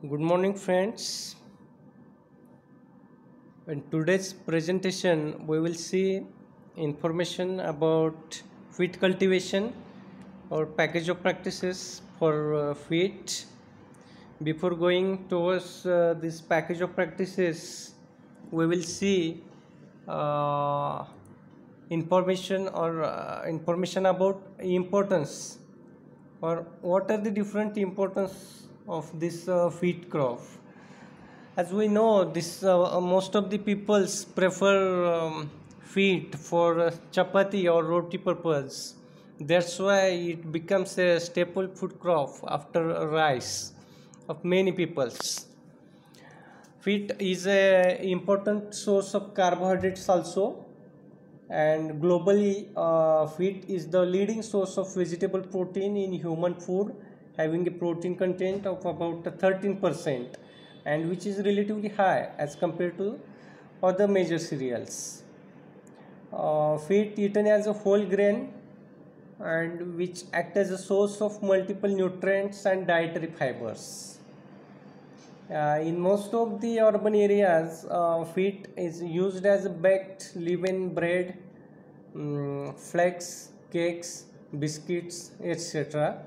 Good morning, friends. In today's presentation, we will see information about wheat cultivation or package of practices for wheat. Before going towards this package of practices, we will see uh, information about importance or what are the different importance of this wheat crop. As we know, this most of the peoples prefer wheat for chapati or roti purpose. That's why it becomes a staple food crop after rice of many peoples. Wheat is a important source of carbohydrates also, and globally wheat is the leading source of vegetable protein in human food, having a protein content of about 13%, and which is relatively high as compared to other major cereals. Wheat eaten as a whole grain and which act as a source of multiple nutrients and dietary fibers. In most of the urban areas, wheat is used as a baked leaven bread, flakes, cakes, biscuits, etc.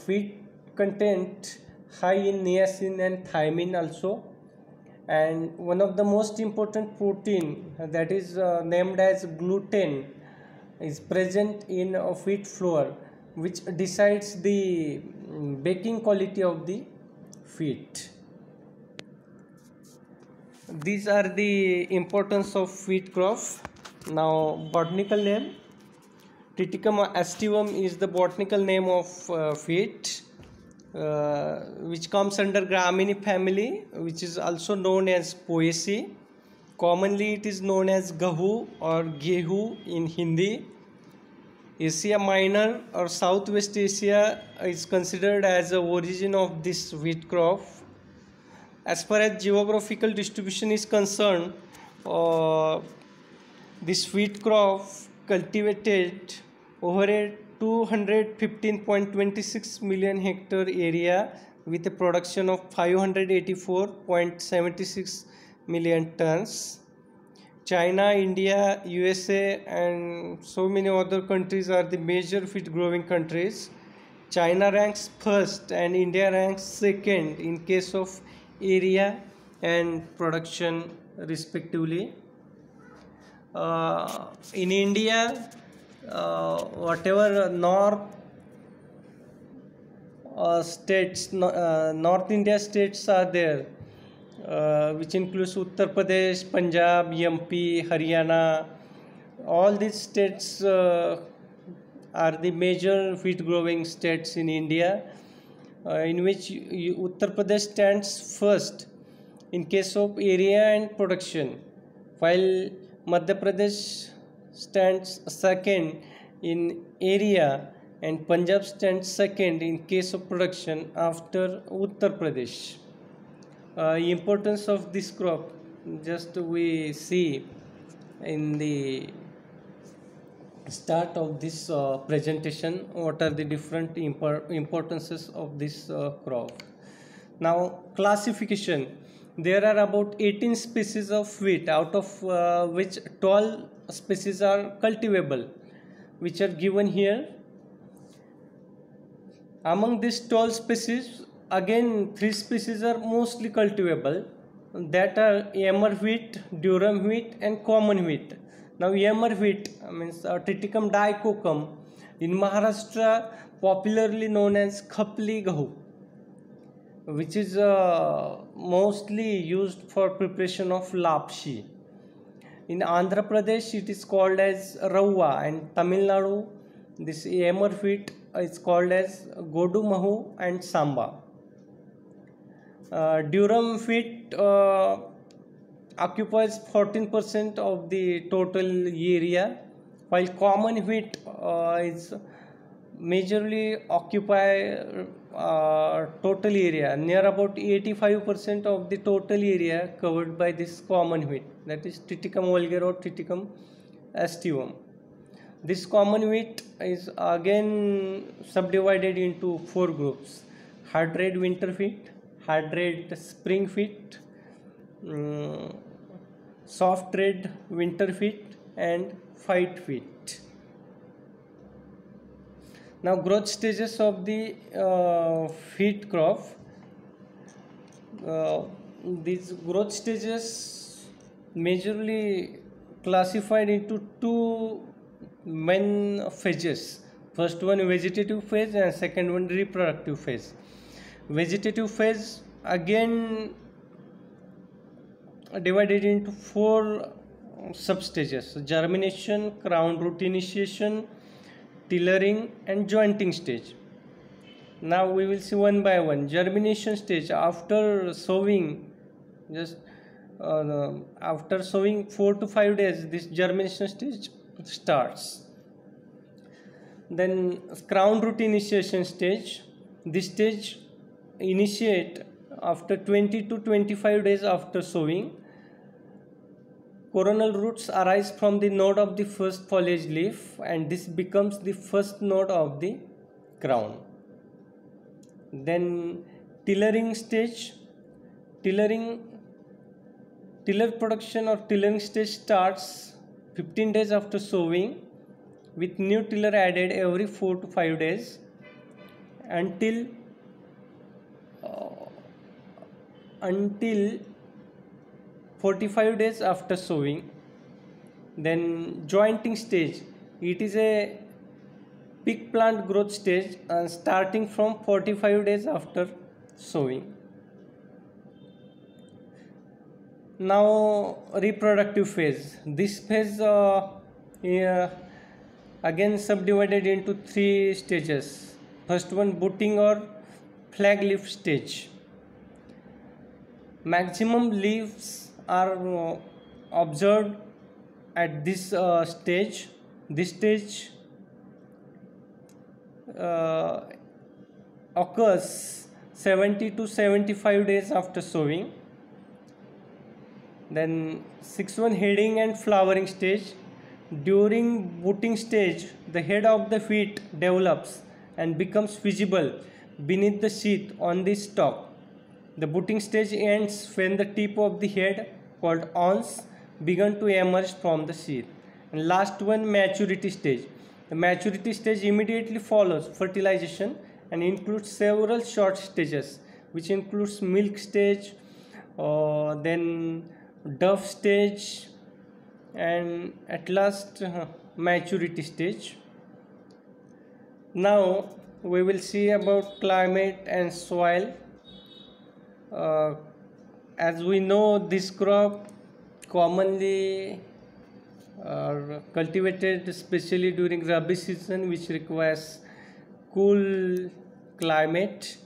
Wheat content high in niacin and thiamine also, and one of the most important protein that is named as gluten is present in wheat flour, which decides the baking quality of the wheat. These are the importance of wheat crop. Now, botanical name. Triticum aestivum is the botanical name of wheat, which comes under Gramini family, which is also known as Poaceae. Commonly, it is known as Gahu or Gehu in Hindi. Asia Minor or Southwest Asia is considered as the origin of this wheat crop. As far as geographical distribution is concerned, this wheat crop cultivated over a 215.26 million hectare area with a production of 584.76 million tons. China, India, USA and so many other countries are the major wheat growing countries. China ranks first and India ranks second in case of area and production respectively. In India, whatever North India states are there, which includes Uttar Pradesh, Punjab, MP, Haryana. All these states are the major wheat growing states in India, in which Uttar Pradesh stands first in case of area and production, while Madhya Pradesh stands second in area and Punjab stands second in case of production after Uttar Pradesh. Importance of this crop, just we see in the start of this presentation what are the different importances of this crop. Now, classification. There are about 18 species of wheat, out of which 12 species are cultivable, which are given here. Among these 12 species, again 3 species are mostly cultivable, that are emmer wheat, durum wheat and common wheat. Now, emmer wheat means Triticum dicoccum, in Maharashtra popularly known as khapli gahu, which is mostly used for preparation of lapsi. In Andhra Pradesh, it is called as Rawa, and Tamil Nadu, this emmer wheat is called as Godu Mahu and Samba. Durum wheat occupies 14% of the total area, while common wheat is majorly occupy total area, near about 85% of the total area covered by this common wheat, that is Triticum vulgare or Triticum aestivum. This common wheat is again subdivided into 4 groups. hard red winter wheat, hard red spring wheat, mm, soft red winter wheat, and white wheat. Now growth stages of the wheat crop. Uh, these growth stages majorly classified into two main phases. First one vegetative phase and second one reproductive phase. Vegetative phase again divided into four substages: germination, crown root initiation, tillering, and jointing stage. Now we will see one by one. Germination stage, after sowing, just after sowing 4 to 5 days, this germination stage starts. Then crown root initiation stage. This stage initiate after 20 to 25 days after sowing. Coronal roots arise from the node of the first foliage leaf, and this becomes the first node of the crown. Then tillering stage. Tiller production or tillering stage starts 15 days after sowing, with new tiller added every 4 to 5 days until 45 days after sowing. Then jointing stage, it is a peak plant growth stage and starting from 45 days after sowing. Now reproductive phase. This phase again subdivided into three stages. First one, booting or flag leaf stage. Maximum leaves are observed at this stage. This stage occurs 70 to 75 days after sowing. Then 6-1 heading and flowering stage. During booting stage, the head of the wheat develops and becomes visible beneath the sheath on the stalk. The booting stage ends when the tip of the head, called awns, begin to emerge from the sheath. And last one, maturity stage. The maturity stage immediately follows fertilization and includes several short stages, which includes milk stage, then duff stage, and at last maturity stage. Now we will see about climate and soil. As we know, this crop commonly are cultivated especially during Rabi season, which requires cool climate,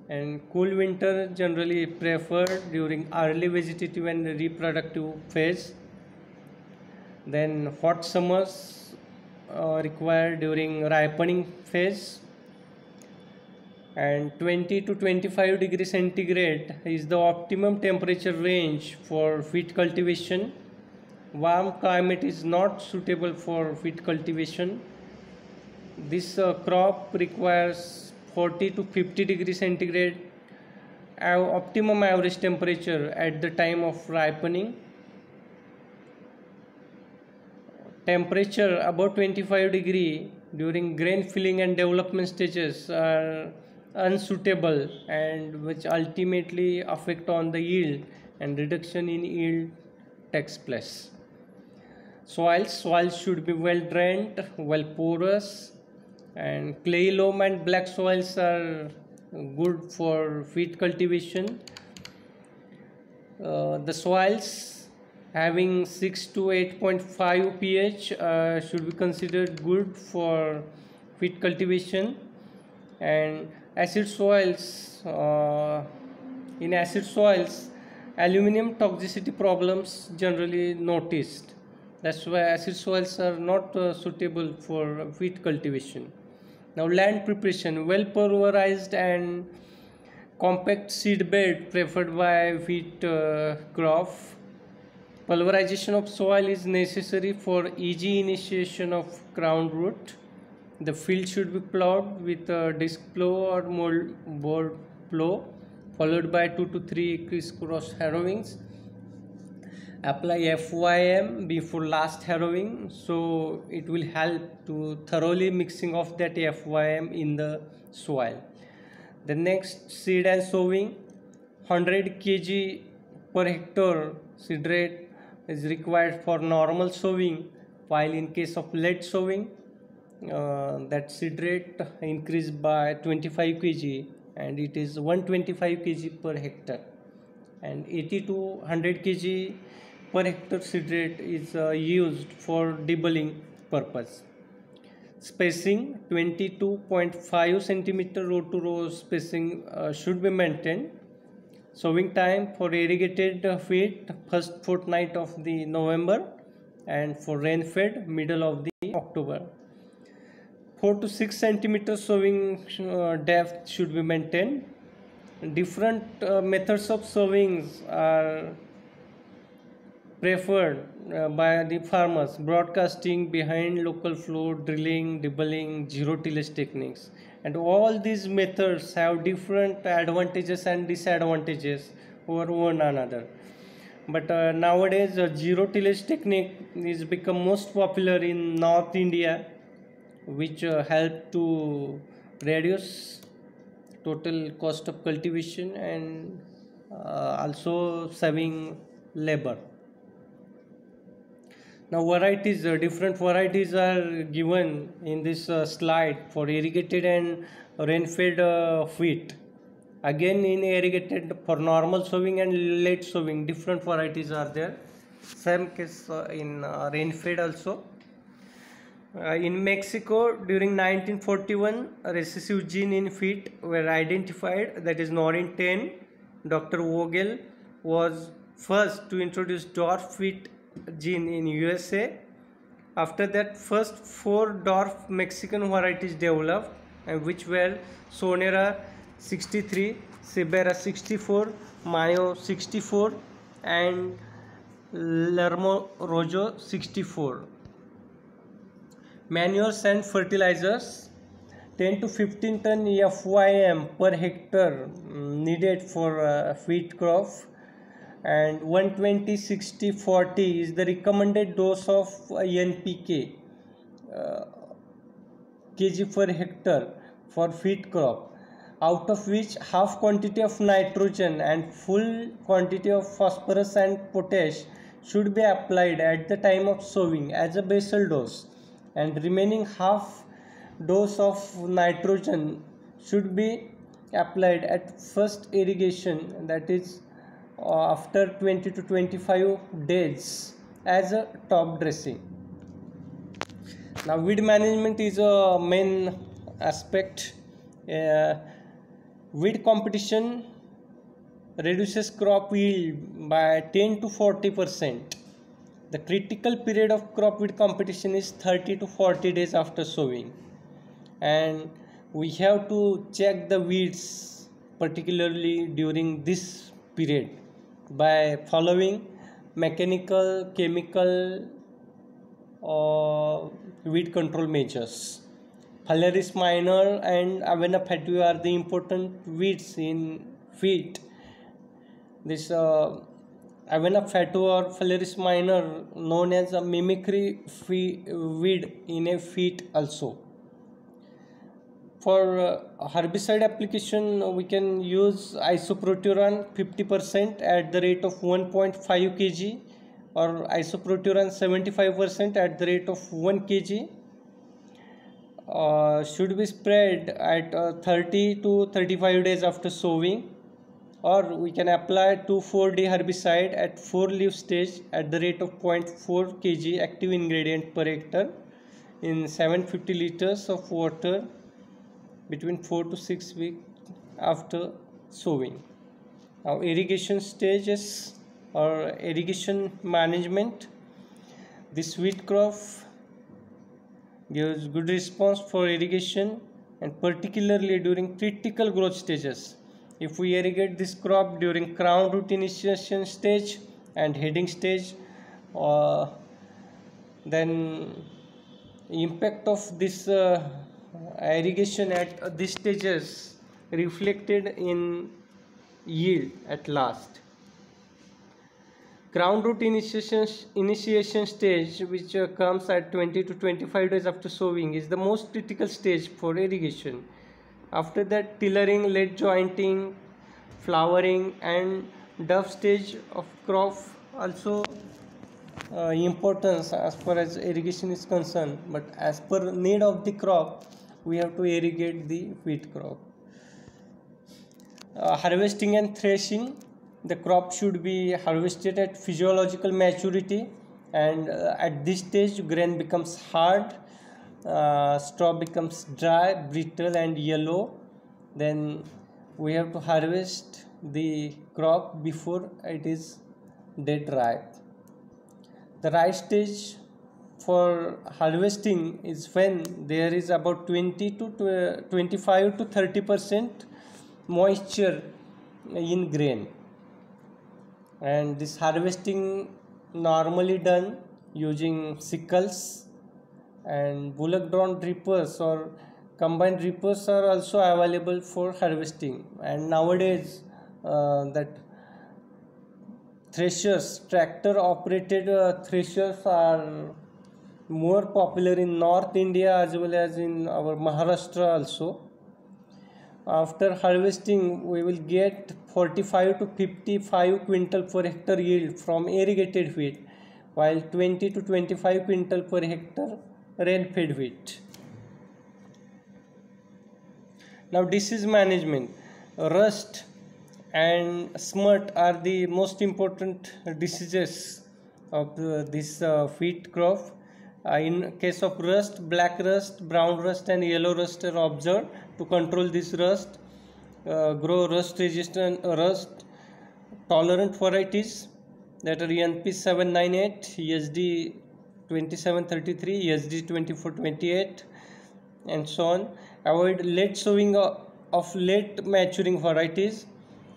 and cool winter generally preferred during early vegetative and reproductive phase. Then hot summers required during ripening phase, and 20 to 25 degrees centigrade is the optimum temperature range for wheat cultivation. Warm climate is not suitable for wheat cultivation. This crop requires 40 to 50 degrees centigrade optimum average temperature at the time of ripening. Temperature above 25 degree during grain filling and development stages are unsuitable, and which ultimately affect on the yield, and reduction in yield takes place. Soils should be well drained, well porous, and clay loam and black soils are good for wheat cultivation. The soils having 6 to 8.5 pH should be considered good for wheat cultivation. And acid soils, in acid soils, aluminum toxicity problems generally noticed. That's why acid soils are not suitable for wheat cultivation. Now land preparation, well pulverized and compact seed bed preferred by wheat crop. Pulverization of soil is necessary for easy initiation of crown root. The field should be plowed with a disc plow or mold board plow, followed by 2 to 3 crisscross harrowings. Apply FYM before last harrowing, so it will help to thoroughly mixing of that FYM in the soil. The next, seed and sowing. 100 kg per hectare seed rate is required for normal sowing, while in case of late sowing, that seed rate increased by 25 kg and it is 125 kg per hectare, and 80 to 100 kg per hectare seed rate is used for debulling purpose. Spacing 22.5 centimeter row to row spacing should be maintained. Sowing time for irrigated field first fortnight of the November, and for rain fed middle of the October. 4 to 6 centimeter sowing depth should be maintained. Different methods of sowings are preferred by the farmers: broadcasting, behind local flow, drilling, debulling, zero tillage techniques. And all these methods have different advantages and disadvantages over one another. But nowadays zero tillage technique is become most popular in North India, which help to reduce total cost of cultivation and also saving labor. Now varieties, different varieties are given in this slide for irrigated and rain-fed wheat. Again, in irrigated, for normal sowing and late sowing, different varieties are there. Same case in rain-fed also. In Mexico, during 1941, a recessive gene in wheat were identified, that is Norin 10. Dr. Vogel was first to introduce dwarf wheat gene in USA. After that, first 4 dwarf Mexican varieties developed, and which were Sonera 63, Sibera 64, Mayo 64, and Lermo Rojo 64. Manures and fertilizers. 10 to 15 ton FYM per hectare needed for wheat crop, and 120-60-40 is the recommended dose of NPK kg per hectare for wheat crop, out of which half quantity of nitrogen and full quantity of phosphorus and potash should be applied at the time of sowing as a basal dose, and remaining half dose of nitrogen should be applied at first irrigation, that is after 20 to 25 days as a top dressing. Now weed management is a main aspect. Weed competition reduces crop yield by 10 to 40%. The critical period of crop weed competition is 30 to 40 days after sowing, and we have to check the weeds particularly during this period by following mechanical, chemical weed control measures. Phalaris minor and Avena fatua are the important weeds in wheat. This Avena fatua or Phalaris minor, known as a mimicry weed in a wheat also. For herbicide application, we can use isoproteran 50% at the rate of 1.5 kg, or isoproteran 75% at the rate of 1 kg. Should be spread at 30 to 35 days after sowing, or we can apply 2,4-D herbicide at 4 leaf stage at the rate of 0.4 kg active ingredient per hectare in 750 liters of water between 4 to 6 weeks after sowing. Now irrigation stages or irrigation management. This wheat crop gives good response for irrigation, and particularly during critical growth stages. If we irrigate this crop during crown root initiation stage and heading stage, then impact of this irrigation at these stages reflected in yield at last. Ground root initiation stage, which comes at 20 to 25 days after sowing, is the most critical stage for irrigation. After that, tillering, late jointing, flowering, and duff stage of crop also importance as far as irrigation is concerned. But as per need of the crop, we have to irrigate the wheat crop. Harvesting and threshing, the crop should be harvested at physiological maturity, and at this stage grain becomes hard, straw becomes dry, brittle and yellow. Then we have to harvest the crop before it is dead ripe. The right stage for harvesting is when there is about 20 to 25 to 30% moisture in grain, and this harvesting normally done using sickles, and bullock drawn reapers or combined reapers are also available for harvesting. And nowadays that threshers, tractor operated threshers are more popular in North India as well as in our Maharashtra also. After harvesting, we will get 45 to 55 quintal per hectare yield from irrigated wheat, while 20 to 25 quintal per hectare rain-fed wheat. Now disease management. Rust and smut are the most important diseases of this wheat crop. In case of rust, black rust, brown rust and yellow rust are observed. To control this rust, grow rust resistant rust tolerant varieties, that are NP 798, ESD 2733, ESD 2428 and so on. Avoid late sowing of late maturing varieties,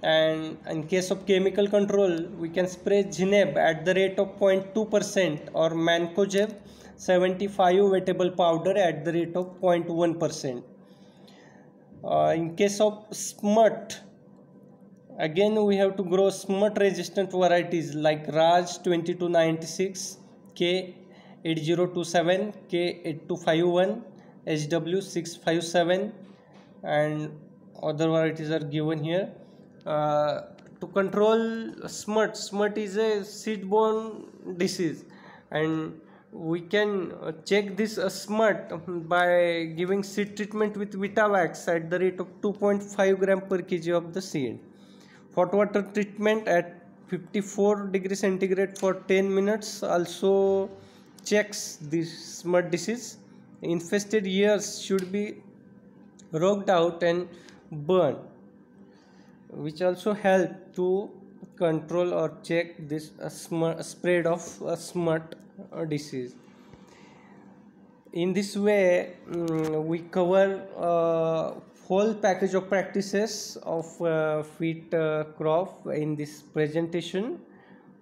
and in case of chemical control we can spray Zineb at the rate of 0.2% or Mancozeb 75 wettable powder at the rate of 0.1%. In case of smut, again we have to grow smut resistant varieties like Raj 2296, K8027, K8251, HW657 and other varieties are given here. To control smut is a seed-borne disease, and we can check this smut by giving seed treatment with Vitavax at the rate of 2.5 gram per kg of the seed. Hot water treatment at 54 degrees centigrade for 10 minutes also checks this smut disease. Infested ears should be rocked out and burned, which also help to control or check this spread of smut disease. In this way, we cover whole package of practices of wheat crop in this presentation,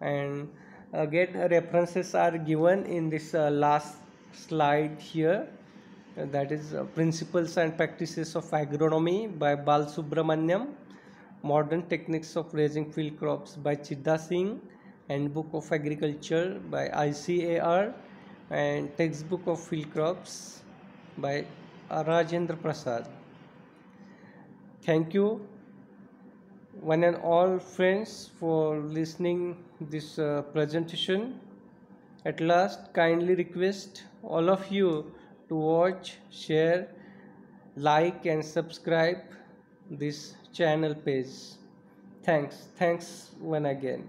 and again references are given in this last slide here. That is Principles and Practices of Agronomy by Bal Subramanyam, Modern Techniques of Raising Field Crops by Chidda Singh, Handbook of Agriculture by ICAR, and Textbook of Field Crops by Rajendra Prasad. Thank you one and all friends for listening this presentation. At last, kindly request all of you to watch, share, like and subscribe this channel page. Thanks one again.